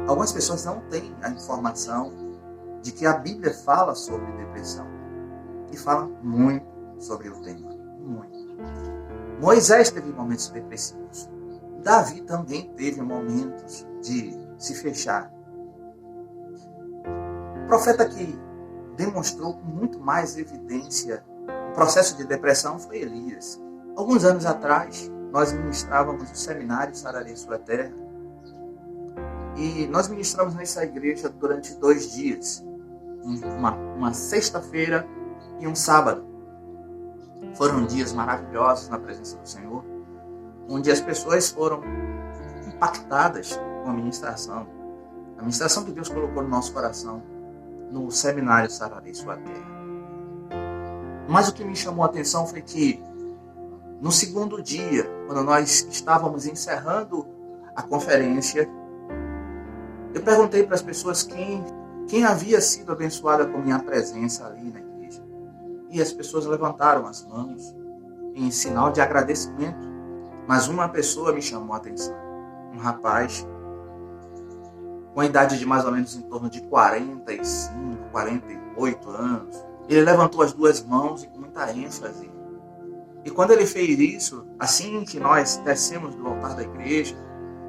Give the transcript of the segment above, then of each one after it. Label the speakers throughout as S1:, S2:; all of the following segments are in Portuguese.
S1: Algumas pessoas não têm a informação de que a Bíblia fala sobre depressão. E fala muito sobre o tema. Muito. Moisés teve momentos depressivos. Davi também teve momentos de se fechar. O profeta que demonstrou com muito mais evidência o processo de depressão foi Elias. Alguns anos atrás, nós ministrávamos o seminário Sararei Sua Terra. E nós ministramos nessa igreja durante 2 dias. Uma sexta-feira e um sábado. Foram dias maravilhosos na presença do Senhor, onde as pessoas foram impactadas com a ministração que Deus colocou no nosso coração, no seminário Sararei Sua Terra. Mas o que me chamou a atenção foi que, no segundo dia, quando nós estávamos encerrando a conferência, eu perguntei para as pessoas quem havia sido abençoada com minha presença ali na igreja. E as pessoas levantaram as mãos em sinal de agradecimento. Mas uma pessoa me chamou a atenção. Um rapaz com a idade de mais ou menos em torno de 45, 48 anos. Ele levantou as 2 mãos e com muita ênfase. E quando ele fez isso, assim que nós descemos do altar da igreja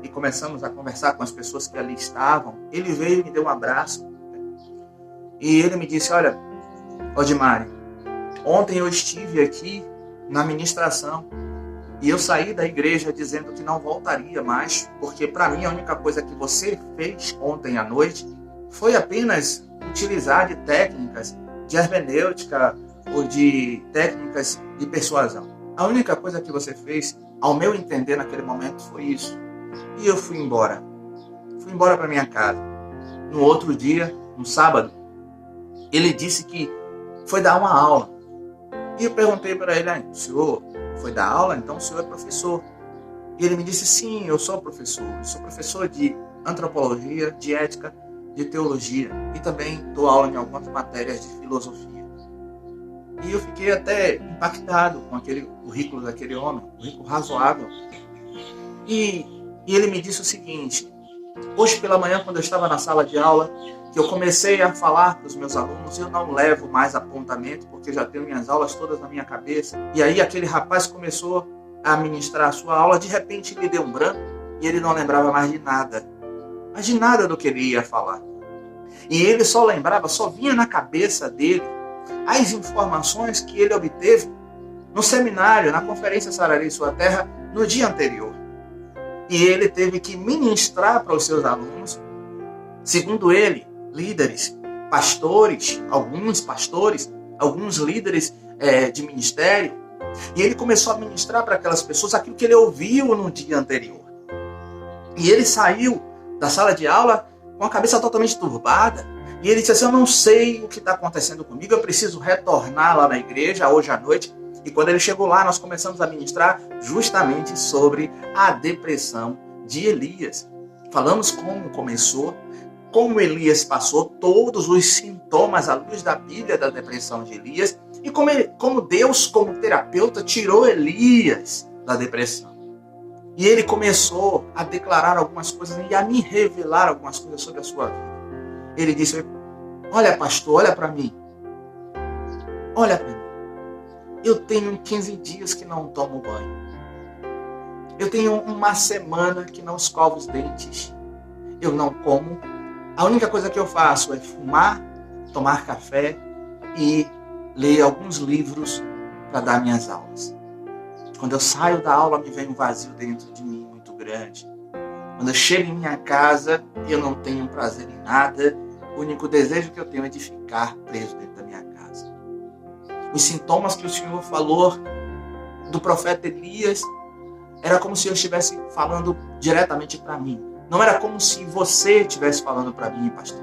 S1: e começamos a conversar com as pessoas que ali estavam, ele veio e me deu um abraço. E ele me disse: olha, Odimari, ontem eu estive aqui na ministração e eu saí da igreja dizendo que não voltaria mais, porque para mim a única coisa que você fez ontem à noite foi apenas utilizar de técnicas de hermenêutica ou de técnicas de persuasão. A única coisa que você fez, ao meu entender naquele momento, foi isso. E eu fui embora. Fui embora para minha casa. No outro dia, no sábado, ele disse que foi dar uma aula. E eu perguntei para ele: o senhor foi dar aula? Então o senhor é professor. E ele me disse: sim, eu sou professor. Eu sou professor de antropologia, de ética, de teologia. E também dou aula em algumas matérias de filosofia. E eu fiquei até impactado com aquele currículo daquele homem, um currículo razoável. E ele me disse o seguinte: hoje pela manhã, quando eu estava na sala de aula, que eu comecei a falar para os meus alunos, eu não levo mais apontamento, porque já tenho minhas aulas todas na minha cabeça. E aí aquele rapaz começou a ministrar a sua aula, de repente lhe deu um branco, e ele não lembrava mais de nada. Mas de nada do que ele ia falar. E ele só lembrava, só vinha na cabeça dele as informações que ele obteve no seminário, na conferência Sararei Sua Terra, no dia anterior. E ele teve que ministrar para os seus alunos, segundo ele, líderes, pastores, alguns líderes de ministério. E ele começou a ministrar para aquelas pessoas aquilo que ele ouviu no dia anterior. E ele saiu da sala de aula com a cabeça totalmente turbada. E ele disse assim: eu não sei o que está acontecendo comigo, eu preciso retornar lá na igreja hoje à noite. E quando ele chegou lá, nós começamos a ministrar justamente sobre a depressão de Elias. Falamos como começou, como Elias passou, todos os sintomas à luz da Bíblia da depressão de Elias, e como Deus, como terapeuta, tirou Elias da depressão. E ele começou a declarar algumas coisas e a me revelar algumas coisas sobre a sua vida. Ele disse: olha, pastor, olha para mim. Olha para mim. Eu tenho 15 dias que não tomo banho. Eu tenho uma semana que não escovo os dentes. Eu não como. A única coisa que eu faço é fumar, tomar café e ler alguns livros para dar minhas aulas. Quando eu saio da aula, me vem um vazio dentro de mim muito grande. Quando eu chego em minha casa, eu não tenho prazer em nada. O único desejo que eu tenho é de ficar preso dentro da minha casa. Os sintomas que o Senhor falou do profeta Elias era como se eu estivesse falando diretamente para mim. Não era como se você estivesse falando para mim, pastor.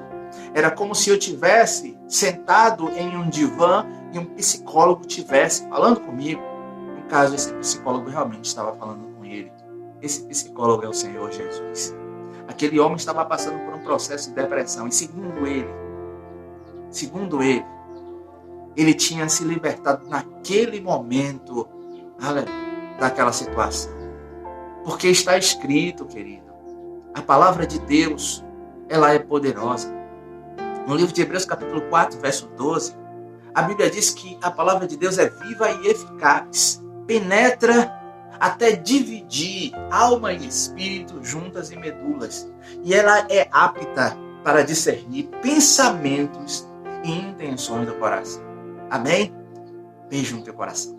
S1: Era como se eu estivesse sentado em um divã e um psicólogo estivesse falando comigo. No caso, esse psicólogo realmente estava falando com ele. Esse psicólogo é o Senhor Jesus. Aquele homem estava passando por um processo de depressão. E segundo ele tinha se libertado naquele momento daquela situação. Porque está escrito, querido, a palavra de Deus ela é poderosa. No livro de Hebreus capítulo 4, verso 12, a Bíblia diz que a palavra de Deus é viva e eficaz, penetra até dividir alma e espírito, juntas e medulas, e ela é apta para discernir pensamentos e intenções do coração. Amém? Beijo no teu coração.